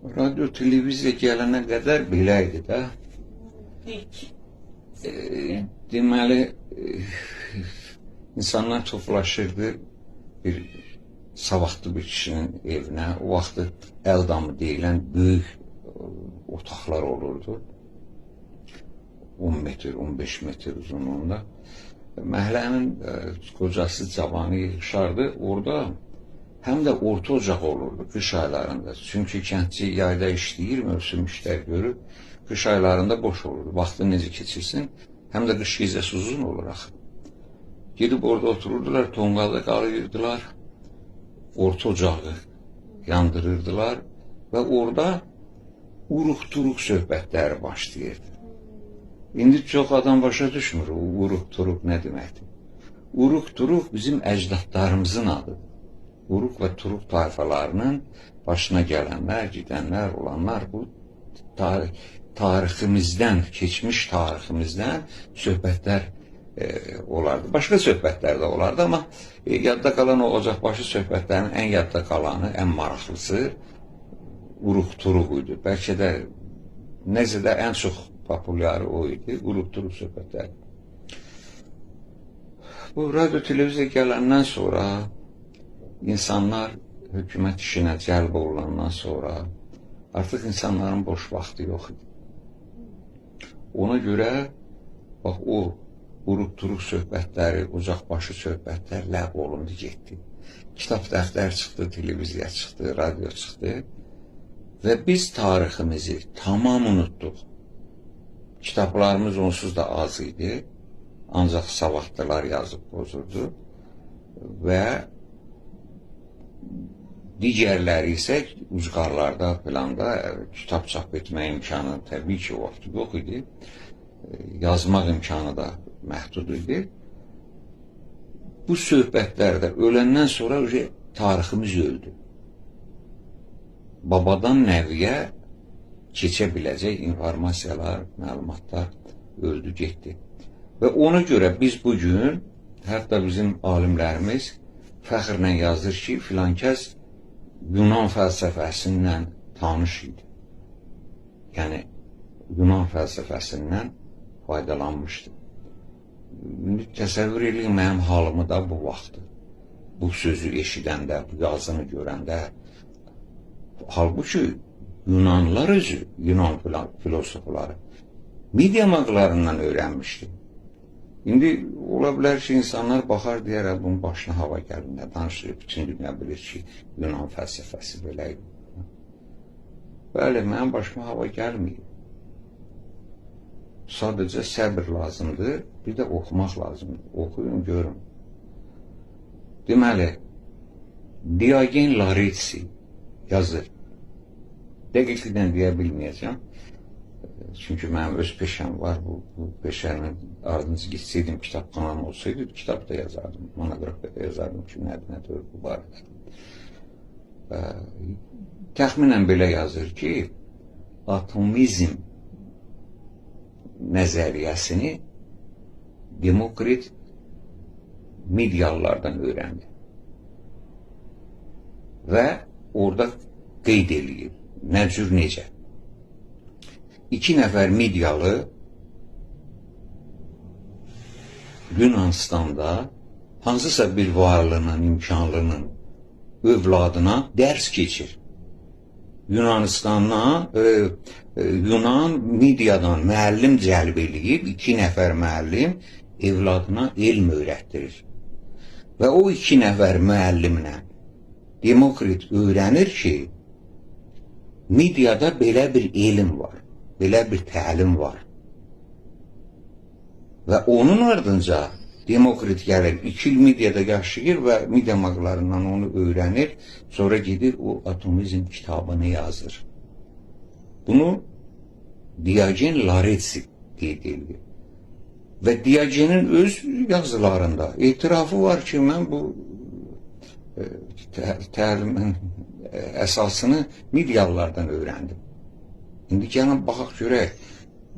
Radyo, televiziya gələnə qədər belə idi də. Deməli, insanlar toplaşırdı bir savadlı bir kişinin evinə. O vaxtı əldamı deyilən böyük otaqlar olurdu. 10 metr, 15 metr uzunluğunda. Məhəllənin qocası, cavanı yığışardı. Orada həm də orta ocaq olurdu qış aylarında. Çünki kəndçi yayda işləyir, mövsüm işlər görür. Qış aylarında boş olurdu. Vaxtı necə keçirsin, həm də qış gecəsi uzun olur axı. Gedib orada otururdular, tonqalda qalıyırdılar. Orta ocağı yandırırdılar və orada uruq-turuq söhbətləri başlayırdı. İndi çox adam başa düşmür, uruq-turuq nə deməkdir. Uruq-turuq bizim əcdadlarımızın adıdır. Uruq və turuq tayfalarının başına gələnlər, gidənlər, olanlar bu tariximizdən, keçmiş tariximizdən söhbətlər olardı. Başqa söhbətlər də olardı, amma yadda qalan o ocaqbaşı söhbətlərin ən yadda qalanı, ən maraqlısı uruq-turuq idi. Bəlkə də necə də ən çox populyarı o idi, uruq-turuq söhbətləri. Bu radyo, televiziya gələndən sonra insanlar hökumət işinə cəlb olunandan sonra artıq insanların boş vaxtı yox idi. Ona görə bax o uruq-turuq söhbətləri, ocaqbaşı söhbətlər ləğv olundu, getdi. Kitab, dəftər çıxdı, televiziya çıxdı, radyo çıxdı və biz tariximizi tamam unutduq. Kitablarımız onsuz da az idi, ancaq savadlılar yazıb pozurdu və digərləri isə ucqarlarda falan da kitab çap etmə imkanı təbii ki, o vaxt yox idi. Yazmaq imkanı da məhdud idi. Bu söhbətlərdə öləndən sonra tariximiz öldü. Babadan nəviyə keçə biləcək informasiyalar, məlumatlar öldü, getdi. Və ona görə biz bugün, hətta bizim alimlərimiz fəxrlə yazır ki, filan kəs Yunan fəlsəfəsindən tanış idi. Yəni, Yunan fəlsəfəsindən faydalanmışdı. Təsəvvür edin mənim halımı da bu vaxtı. Bu sözü eşidəndə, bu yazını görəndə. Halbuki Yunanlılar özü, Yunan filosofları mediamaqlarından öyrənmişdi. İndi ola bilər ki, insanlar baxar, deyər, bunun başına hava gəlində danışır, bütün dünya bilir ki, Yunan fəlsəfəsi belə idi. Bəli, mənim başıma hava gəlməyib. Sadəcə səbir lazımdır, bir də oxumaq lazımdır. Oxuyun, görün. Deməli, Diogen Laertsi yazır. Dəqiqliklə deyə bilməyəcəm. Çünki mənim öz peşəm var, bu peşənin ardınca gitsəydim, kitabxanam olsaydı, kitab da yazardım, monoqrafiya da yazardım ki, nədir bu barədə. Təxminən belə yazır ki, atomizm nəzəriyyəsini Demokrit medialılardan öyrəndi. Və orada qeyd eləyir, nə cür, necə. 2 nəfər medialı Yunanistanda hansısa bir varlının, imkanlının övladına dərs keçir. Yunanistandan, Yunan mediadan müəllim cəlb eləyib, 2 nəfər müəllim evladına elm öyrətdirir. Və o 2 nəfər müəllimlə Demokrit öyrənir ki, mediada belə bir elm var, belə bir təlim var. Və onun ardınca Demokrit gəlir, 2 il mediada yaşayır və mediamaqlarından onu öyrənir, sonra gedir o atomizm kitabını yazır. Bunu Diogen Laertsi qeyd edir. Və Diogenin öz yazılarında etirafı var ki, mən bu təlimin əsasını medialılardan öyrəndim. İndi gəlin, baxaq görək,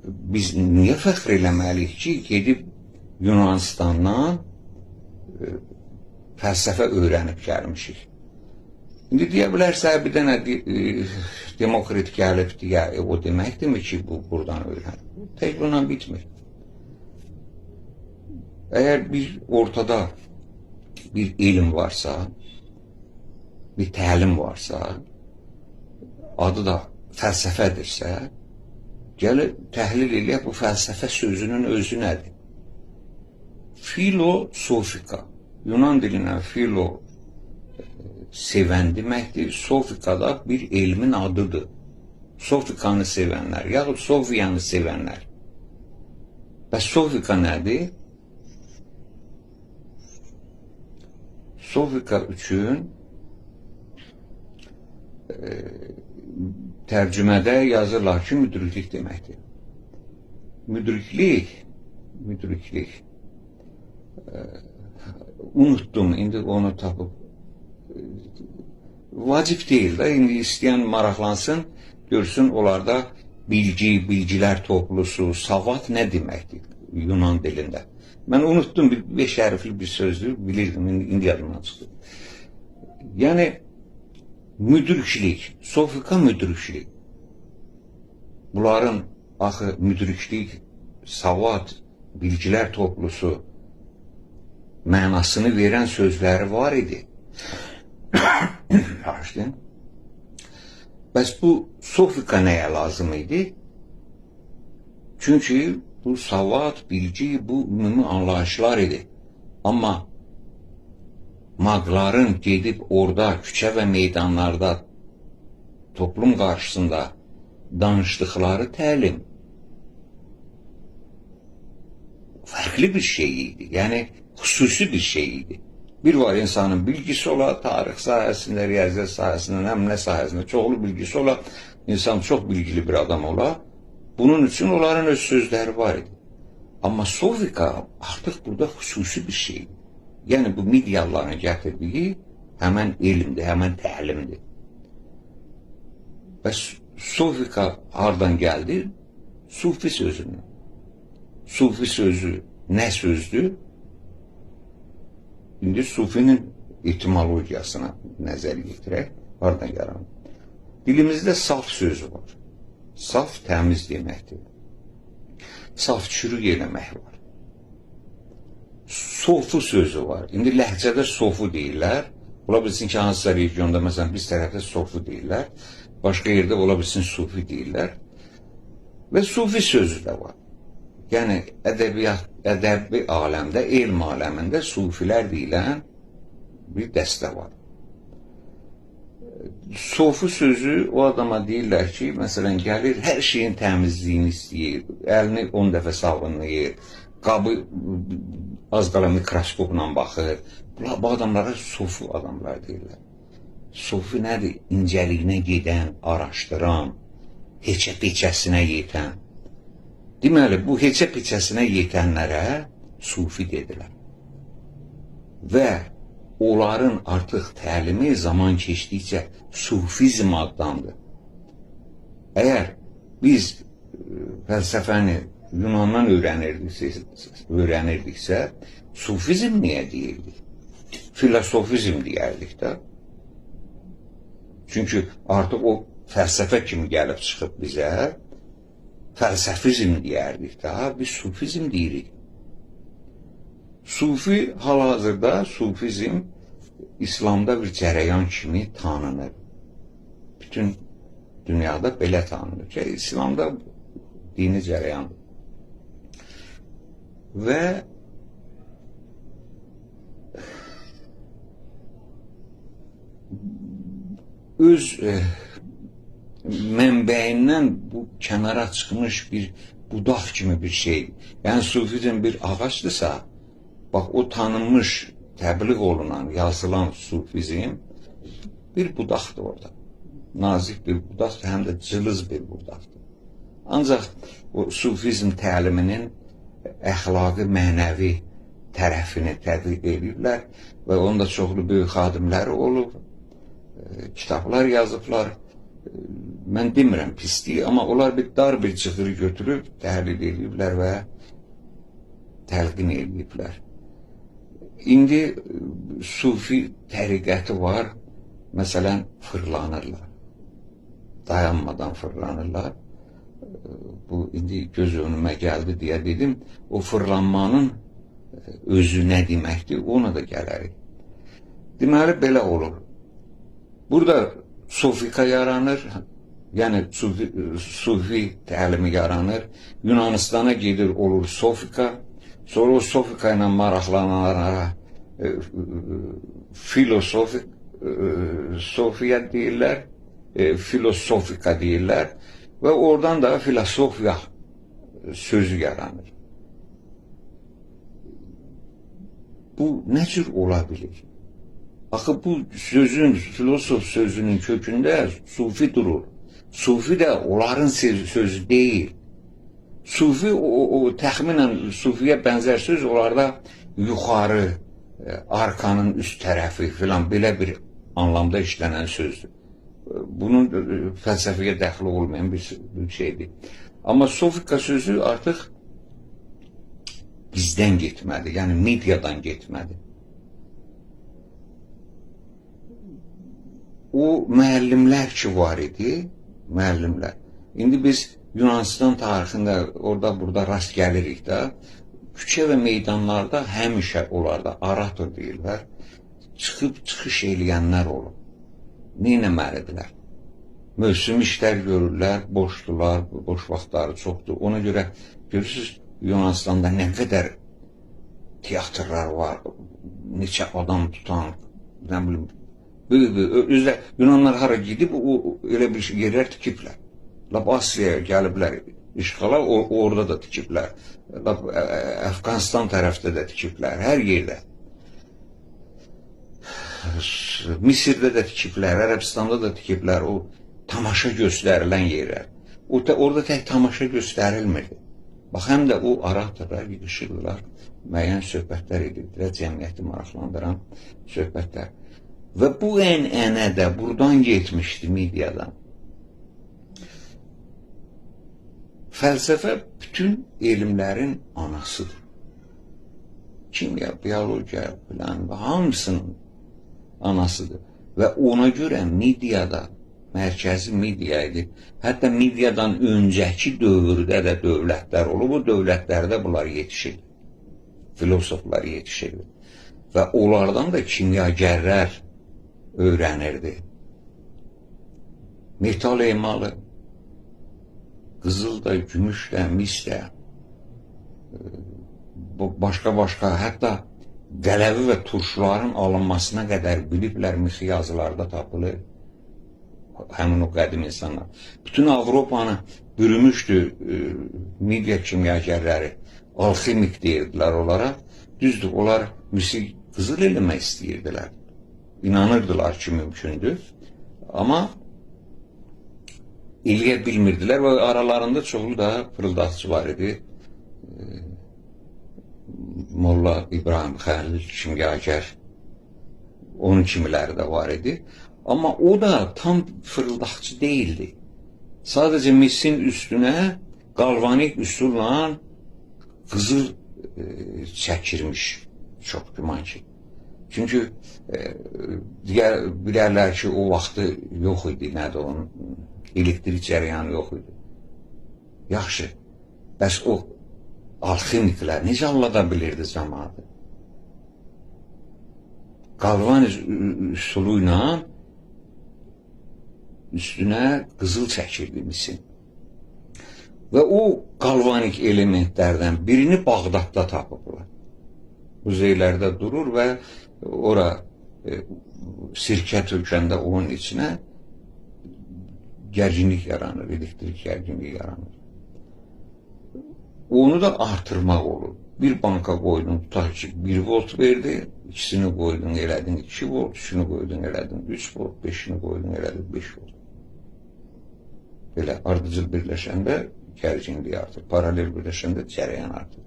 biz niyə fəxr eləməliyik ki, gedib Yunanistandan fəlsəfə öyrənib gəlmişik. İndi deyə bilərsə, bir dənə Demokrit gəlib deyə, o deməkdirmi ki, bu buradan öyrənir? Tək bundan bitmir. Əgər bir ortada bir elm varsa, bir təlim varsa, adı da fəlsəfədirsə, gəlib təhlil eləyək bu fəlsəfə sözünün özü nədir? Filosofika. Yunan dilindən filo sevən deməkdir. Sofika da bir elmin adıdır. Sofikanı sevənlər, yaxud Sofiyanı sevənlər. Bəs Sofika nədir? Sofika üçün tərcümədə yazırlar ki, müdriklik deməkdir. Müdriklik. Unuttum, indi onu tapıb. Vacib deyil də, indi istəyən maraqlansın, görsün onlarda bilgilər toplusu, savad nə deməkdir Yunan dilində. Mən unuttum, 5 hərfli bir sözdür, bilirdim, indi yadımdan çıxdı. Yəni, müdriklik, Sofika müdriklik. Bunların axı müdriklik, savad, bilgilər toplusu mənasını verən sözləri var idi. Bəs bu Sofika nəyə lazım idi? Çünki bu savad, bilgi, bu ümumi anlayışlar idi. Amma maqların gedib orada, küçə və meydanlarda, toplum qarşısında danışdıqları təlim fərqli bir şey idi. Yəni, xüsusi bir şey idi. Bir var insanın bilgisi ola, tarix sahəsində, riyaziyyat sahəsində, əmnə sahəsində çoxlu bilgisi ola, insan çox bilgili bir adam ola. Bunun üçün onların öz sözləri var idi. Amma Sofika artıq burada xüsusi bir şeydir. Yəni, bu mediaların gətirdiyi həmən elmdir, həmən təlimdir. Və Sofika hardan gəldi? Sufi sözündən. Sufi sözü nə sözdür? İndi Sufinin etimologiyasına nəzər yetirək, hardan yaranır? Dilimizdə saf sözü var. Saf təmiz deməkdir. Saf çürük eləmək var. Sofu sözü var. İndi ləhcədə sofu deyirlər. Ola bilsin ki, hansısa regionda, məsələn, biz tərəfdə sofu deyirlər. Başqa yerdə ola bilsin sufi deyirlər. Və sufi sözü də var. Yəni, ədəbi aləmdə, elm aləmində sufilər deyilən bir dəstə var. Sofu sözü o adama deyirlər ki, məsələn, gəlir, hər şeyin təmizliyini istəyir, əlini 10 dəfə savunlayır, qabı az qala mikroskopla baxır. Bu adamlara sofu adamlar deyirlər. Sofu nədir? İncəliyinə gedən, araşdıran, heçə-peçəsinə yetən. Deməli, bu heçə-peçəsinə yetənlərə sufi dedilər. Və onların artıq təlimi zaman keçdikcə sufizm adlandı. Əgər biz fəlsəfəni Yunandan öyrənirdiksə, sufizm niyə deyirdik? Filosofizm deyərdik də. Çünki artıq o fəlsəfə kimi gəlib çıxıb bizə, fəlsəfizm deyərdik də, biz sufizm deyirik. Sufi hal-hazırda sufizm İslamda bir cərəyan kimi tanınır. Bütün dünyada belə tanınır ki, İslamda dini cərəyandır. Və öz mənbəyindən bu kənara çıxmış bir budaq kimi bir şeydir. Yəni sufizm bir ağacdırsa, bax o tanınmış, təbliğ olunan, yazılan sufizm bir budaqdır orada. Nazik bir budaqdır, həm də cılız bir budaqdır. Ancaq o sufizm təliminin əxlaqi, mənəvi tərəfini tədqiq edirlər və onun da çoxlu böyük xadimləri olub, kitablar yazıblar. Mən demirəm pisliyi, amma onlar bir dar bir cığırı götürüb, təhlil ediblər və təlqin ediblər. İndi sufi təriqəti var, Məsələn, fırlanırlar. Dayanmadan fırlanırlar. Bu indi göz önüme geldi diye dedim. O fırlanmanın özü ne deməkdir, ona da gələrik. Deməli, belə olur. Burada sofika yaranır, yani sufi təlimi yaranır. Yunanistan'a gedir, olur sofika. Sonra o sofika ilə maraqlananlara filosofiya deyirlər, filosofika deyirlər ve oradan da filosofiya sözü yaranır. Bu ne tür olabilir? Axı bu sözün, filosof sözünün kökünde sufi durur. Sufi de onların sözü değil. Sufi o təxminən sufiyə bənzər söz onlarda yuxarı, arkanın üst tərəfi filan belə bir anlamda işlenen sözdür. Bunun fəlsəfəyə dəxli olmayan bir şeydir. Ama sofika sözü artıq bizdən getmədi, yəni mediadan getmədi. O müəllimlər ki var idi, müəllimlər. İndi biz Yunanistan tarixində orada burada rast gəlirik də, küçə və meydanlarda həmişə onlarda orator deyirlər, çıxıb çıxış eləyənlər olur. Neynəməlidirlər? Mövsüm işlər görürlər, boşdular, boş vaxtları çoxdur. Ona görə görürsünüz, Yunanistan'da ne kadar tiyatrolar var, neçə adam tutan, ne bileyim, özlə Yunanlar hara gidib, elə bir yerlər tikiblər. Lap Asya'ya gəliblər işğala, orada da tikiblər. Lap Afganistan tərəfdə də tikiblər, hər yerdə. Misirdə də tikiblər, Ərəbistanda da tikiblər, o tamaşa göstərilən yerlər. Orada tək tamaşa göstərilmirdi. Bax, həm də o oratorlar yığışırlar, müəyyən söhbətlər edirdilər, cəmiyyəti maraqlandıran söhbətlər. Və bu ənənə də buradan getmişdi mediadan. Fəlsəfə bütün elmlərin anasıdır. Kimya, biyologiya filan və hamısının anasıdır. Və ona görə mediada, mərkəzi media idi. Hətta mediadan öncəki dövrdə də dövlətlər olub, o dövlətlərdə bunlar yetişir. Filosoflar yetişir. Və onlardan da kimyagərlər öyrənirdi. Metal emalı, qızıl da, gümüş də, mis də, başqa, hətta qələvi və turşuların alınmasına qədər biliblər, mixi tapılır. Həmin o qədim insanlar. Bütün Avropanı bürümüşdü media kimyagərləri, alximik deyirdilər onlara. Düzdür, onlar misi qızıl eləmək istəyirdilər. İnanırdılar ki, mümkündür. Amma eləyə bilmirdilər və aralarında çoxlu da fırıldaqçı var idi. Molla İbrahim Xəlil kimyagər, onun kimiləri də var idi. Ama o da tam fırıldaqçı değildi. Sadece misin üstüne galvanik üsulla qızıl çəkirmiş, çok güman ki. Çünkü bilərlər ki, o vaxtı yox idi, nədir onun, elektrik cərəyanı yox idi. Yaxşı, bəs o alximiklər necə allada bilirdi cəmaatı? Galvaniz üsuluyla üstüne kızıl çəkirdi misin. Ve o galvanik elementlerden birini Bağdat'ta tapıblar. Muzeylərdə durur ve ora sirkə tökəndə onun içine gərginlik yaranır, elektrik gərginliği yaranır. Onu da artırmaq olur. Bir banka qoydun, tutaq ki, 1 volt verdi, ikisini qoydun, elədin 2 volt, üçünü qoydun, elədin 3 volt, 5'ini qoydun, elədin 5 volt. Belə ardıcıl birləşəndə gərginlik artır, paralel birləşəndə cərəyan artır.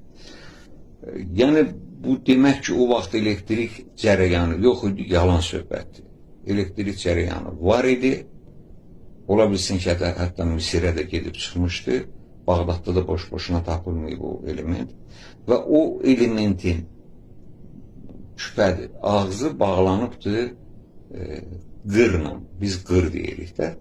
Yəni, bu demək ki, o vaxt elektrik cərəyanı yox idi, yalan söhbətdir. Elektrik cərəyanı var idi, ola bilsin ki, hətta Misirə də gedib çıxmışdı, Bağdatda da boş-boşuna tapılmayıb o element və o elementin küpədir, ağzı bağlanıbdır qırla, biz qır deyirik də.